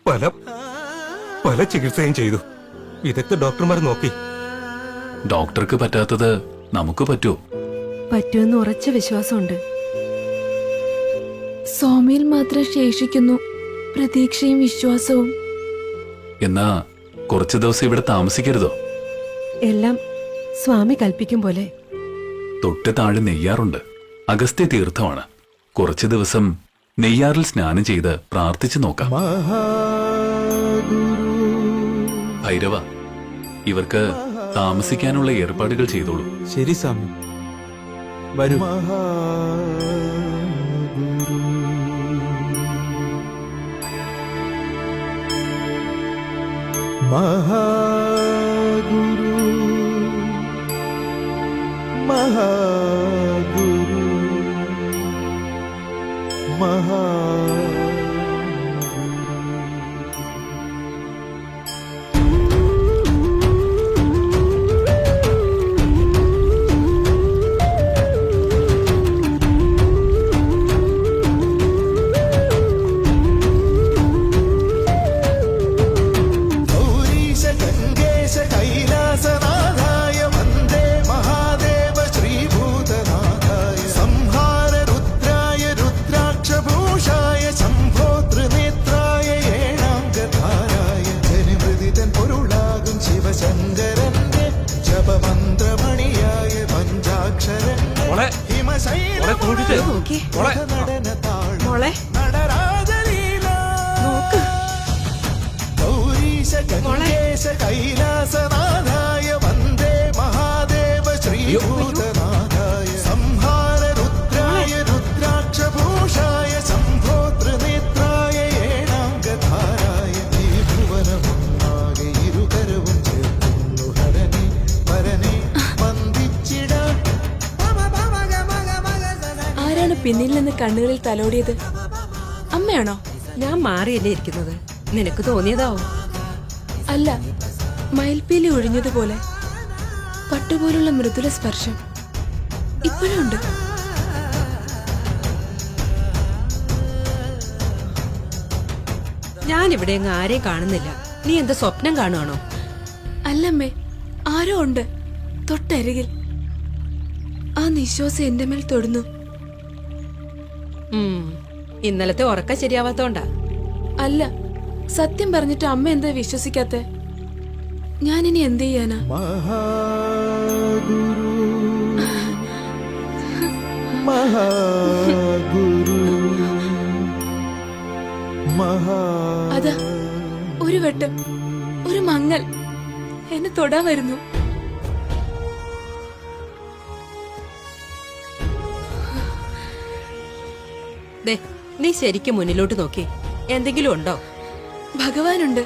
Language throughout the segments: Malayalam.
പല പല ചികിത്സയും ചെയ്തു. വിദഗ്ധ ഡോക്ടർമാർ നോക്കി. ഡോക്ടർക്ക് പറ്റാത്തത് നമുക്ക് പറ്റുമോ? പറ്റുമെന്ന് ഉറച്ച വിശ്വാസമുണ്ട്. സോമയിൽ മാത്രം ശേഷിക്കുന്നു പ്രതീക്ഷയും വിശ്വാസവും. എന്നാ കുറച്ചു ദിവസം ഇവിടെ താമസിക്കരുതോ? എല്ലാം സ്വാമി കൽപ്പിക്കും പോലെ. തൊട്ട് താഴെ നെയ്യാറുണ്ട്. അഗസ്ത്യ തീർത്ഥമാണ്. കുറച്ചു ദിവസം നെയ്യാറിൽ സ്നാനം ചെയ്ത് പ്രാർത്ഥിച്ചു നോക്കാം. ഭൈരവ, ഇവർക്ക് താമസിക്കാനുള്ള ഏർപ്പാടുകൾ ചെയ്തോളൂ. ശരി സ്വാമി, വരൂ. മഹാഗുരു മഹാഗുരു മഹാ കൈലാസനാഥായ വന്ദേ മഹാദേവ ശ്രീഭൂതനാഥായ സംഹാര രുദ്രായ രുദ്രാക്ഷഭൂഷായ ശംഭോ ത്രിനേത്രായ ഏഴാംഗധാരായ ഈ ഭുവനമൊന്നാകെ ഇരുകരവും ചേർക്കുന്നു ഹരനെ വരനെ വന്ദിച്ചിട. ആരാണ് പിന്നിൽ നിന്ന് കണ്ണുകളിൽ തലോടിയത്? അമ്മയാണോ? ഞാൻ മാറിയല്ലേ ഇരിക്കുന്നത്. നിനക്ക് തോന്നിയതാവും. അല്ല, മയിൽപ്പീലി ഒഴിഞ്ഞതുപോലെ പട്ടുപോലുള്ള മൃദുല സ്പർശം ഇപ്പോഴും ഉണ്ട്. ഞാനിവിടെ അങ്ങ് ആരെയും കാണുന്നില്ല. നീ എന്താ സ്വപ്നം കാണുവാണോ? അല്ലമ്മേ, ആരോ ഉണ്ട് തൊട്ടരികിൽ. ആ നിശ്വാസം എന്റെ മേൽ തൊടുന്നു. ഇന്നലത്തെ ഉറക്കം ശരിയാവാത്തോണ്ടാ? അല്ല, സത്യം പറഞ്ഞിട്ട് അമ്മ എന്താ വിശ്വസിക്കാത്തെ? ഞാനിനി എന്ത് ചെയ്യാനാ? മഹാഗുരു മഹാഗുരു മഹാ. അതാ ഒരു വെട്ടം, ഒരു മങ്ങൽ എന്നെ തൊടാൻ വരുന്നു. ദേ, നീ ശരിക്കും മുന്നിലോട്ട് നോക്കി. എന്തെങ്കിലും ഉണ്ടോ? ഭഗവാനുണ്ട്.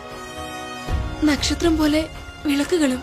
നക്ഷത്രം പോലെ വിളക്കുകളും.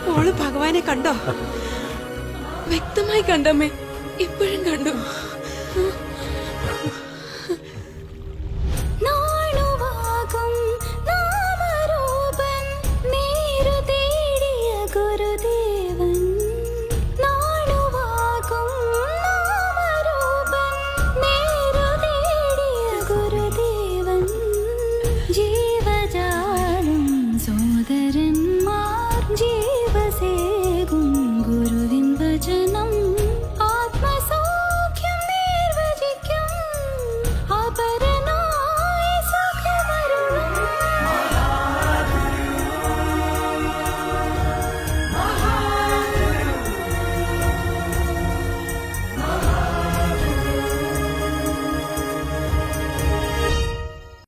മോള് ഭഗവാനെ കണ്ടോ? വ്യക്തമായി കണ്ടമ്മേ, ഇപ്പോഴും കണ്ടു.